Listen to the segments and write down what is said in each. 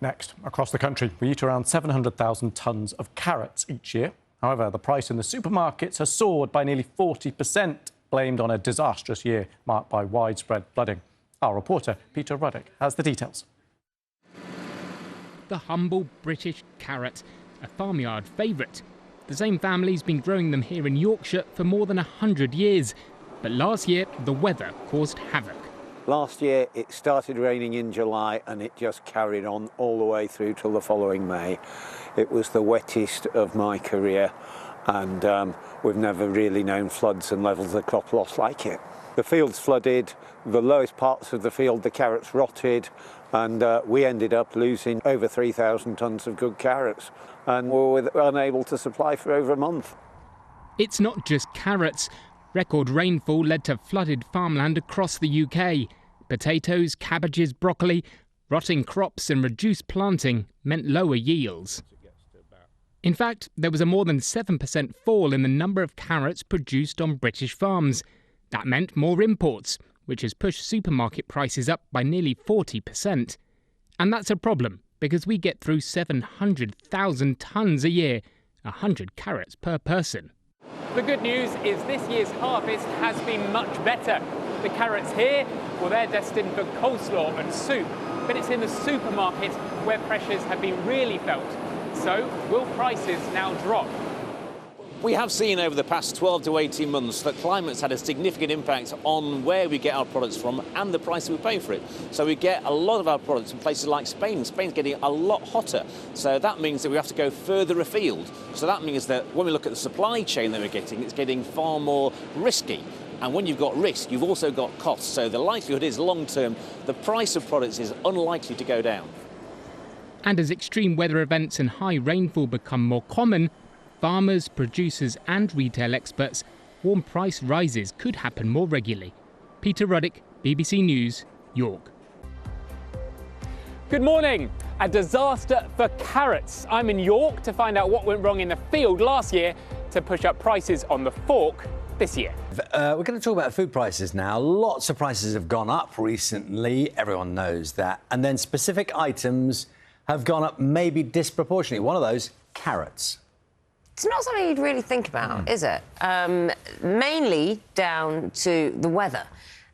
Next, across the country, we eat around 700,000 tonnes of carrots each year. However, the price in the supermarkets has soared by nearly 40%, blamed on a disastrous year marked by widespread flooding. Our reporter, Peter Ruddock, has the details. The humble British carrot, a farmyard favourite. The same family's been growing them here in Yorkshire for more than 100 years. But last year, the weather caused havoc. Last year, it started raining in July and it just carried on all the way through till the following May. It was the wettest of my career, and we've never really known floods and levels of crop loss like it. The fields flooded, the lowest parts of the field, the carrots rotted, and we ended up losing over 3,000 tonnes of good carrots, and we were unable to supply for over a month. It's not just carrots. Record rainfall led to flooded farmland across the UK. Potatoes, cabbages, broccoli, rotting crops and reduced planting meant lower yields. In fact, there was a more than 7% fall in the number of carrots produced on British farms. That meant more imports, which has pushed supermarket prices up by nearly 40%. And that's a problem, because we get through 700,000 tonnes a year, 100 carrots per person. The good news is this year's harvest has been much better. The carrots here, well, they're destined for coleslaw and soup, but it's in the supermarket where pressures have been really felt. So, will prices now drop? We have seen over the past 12 to 18 months that climate's had a significant impact on where we get our products from and the price we pay for it. So we get a lot of our products from places like Spain. Spain's getting a lot hotter. So that means that we have to go further afield. So that means that when we look at the supply chain that we're getting, it's getting far more risky. And when you've got risk, you've also got costs. So the likelihood is long term, the price of products is unlikely to go down. And as extreme weather events and high rainfall become more common, farmers, producers and retail experts warn price rises could happen more regularly. Peter Ruddock, BBC News, York. Good morning. A disaster for carrots. I'm in York to find out what went wrong in the field last year to push up prices on the fork this year. We're going to talk about food prices now. Lots of prices have gone up recently. Everyone knows that. And then specific items have gone up maybe disproportionately. One of those, carrots. It's not something you'd really think about, is it? Mainly down to the weather.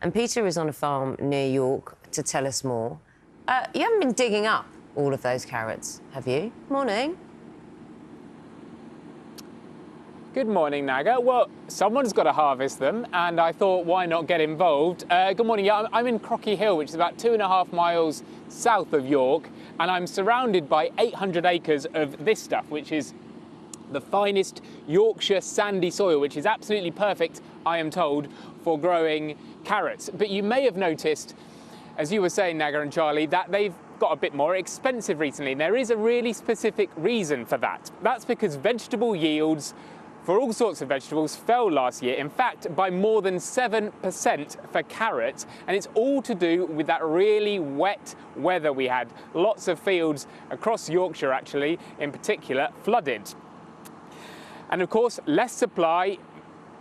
And Peter is on a farm near York to tell us more. You haven't been digging up all of those carrots, have you? Morning. Good morning, Naga. Well, someone's got to harvest them, and I thought, why not get involved? Good morning. Yeah, I'm in Crocky Hill, which is about 2.5 miles south of York, and I'm surrounded by 800 acres of this stuff, which is the finest Yorkshire sandy soil, which is absolutely perfect, I am told, for growing carrots. But you may have noticed, as you were saying, Naga and Charlie, that they've got a bit more expensive recently. And there is a really specific reason for that. That's because vegetable yields for all sorts of vegetables fell last year, in fact, by more than 7% for carrots. And it's all to do with that really wet weather we had. Lots of fields across Yorkshire, actually, in particular, flooded. And of course, less supply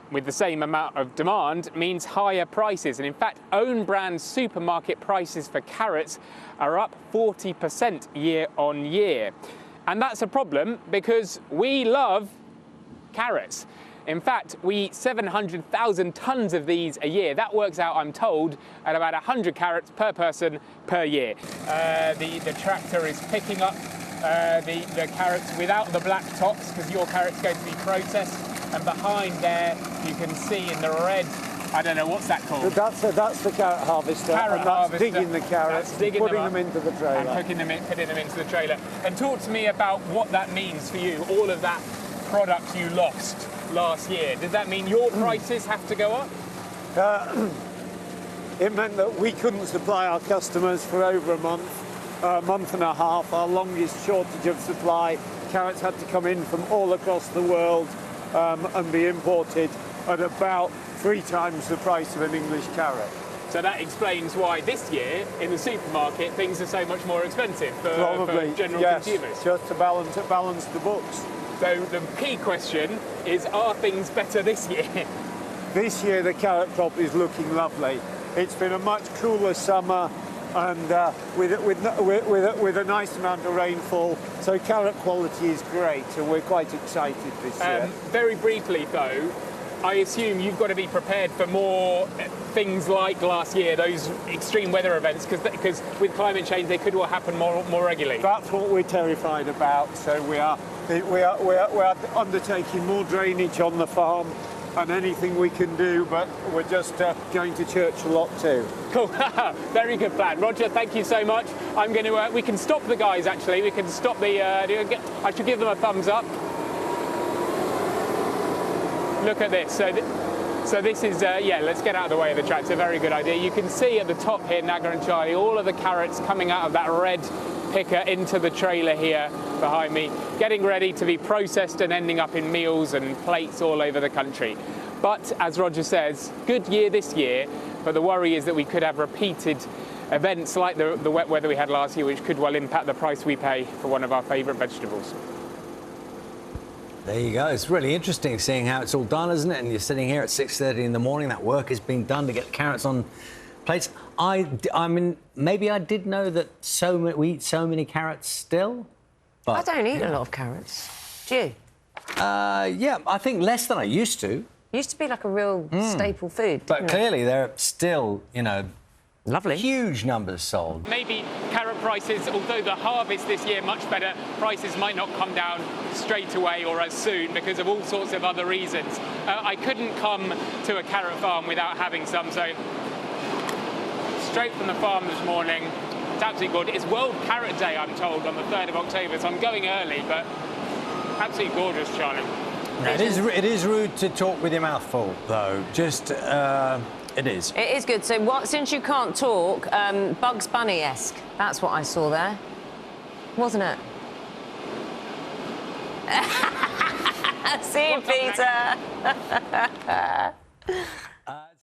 with the same amount of demand means higher prices. And in fact, own brand supermarket prices for carrots are up 40% year on year. And that's a problem because we love carrots. In fact, we eat 700,000 tonnes of these a year. That works out, I'm told, at about 100 carrots per person per year. The tractor is picking up the carrots without the black tops because your carrot's going to be processed. And behind there, you can see in the red, I don't know, what's that called? That's the carrot harvester. Digging the carrots, putting them into the trailer. And putting them into the trailer. And talk to me about what that means for you, all of that product you lost last year. Does that mean your prices have to go up? It meant that we couldn't supply our customers for over a month and a half. Our longest shortage of supply. Carrots had to come in from all across the world and be imported at about 3 times the price of an English carrot. So that explains why this year in the supermarket things are so much more expensive for general consumers. Just to balance the books. So the key question is, are things better this year? This year the carrot crop is looking lovely. It's been a much cooler summer. and with a nice amount of rainfall. So carrot quality is great, and we're quite excited this year. Very briefly, though, I assume you've got to be prepared for more things like last year, those extreme weather events, because with climate change they could all happen more regularly. That's what we're terrified about. So we are undertaking more drainage on the farm and anything we can do, but we're just going to church a lot too. Cool. Very good plan. Roger, thank you so much. I'm going to. We can stop the guys. Actually, we can stop the. I should give them a thumbs up. Look at this. So this is, yeah, let's get out of the way of the track. It's a very good idea. You can see at the top here, Naga and Charlie, all of the carrots coming out of that red picker into the trailer here behind me, getting ready to be processed and ending up in meals and plates all over the country. But as Roger says, good year this year, but the worry is that we could have repeated events like the wet weather we had last year, which could well impact the price we pay for one of our favourite vegetables. There you go. It's really interesting seeing how it's all done, isn't it? And you're sitting here at 6:30 in the morning. That work is being done to get the carrots on plates. I mean, maybe I did know that we eat so many carrots still. But, I don't eat a lot of carrots. Do you? Yeah, I think less than I used to. Used to be like a real staple food. But clearly, they're still, you know, lovely. Huge numbers sold. Maybe carrot prices, although the harvest this year much better, prices might not come down straight away or as soon because of all sorts of other reasons. I couldn't come to a carrot farm without having some, so straight from the farm this morning. It's absolutely good. It's World Carrot Day, I'm told, on the 3rd of October, so I'm going early, but absolutely gorgeous, Charlie. No, it is rude to talk with your mouth full, though. Just, it is. It is good. So since you can't talk, Bugs Bunny-esque. That's what I saw there. Wasn't it? See you, Peter.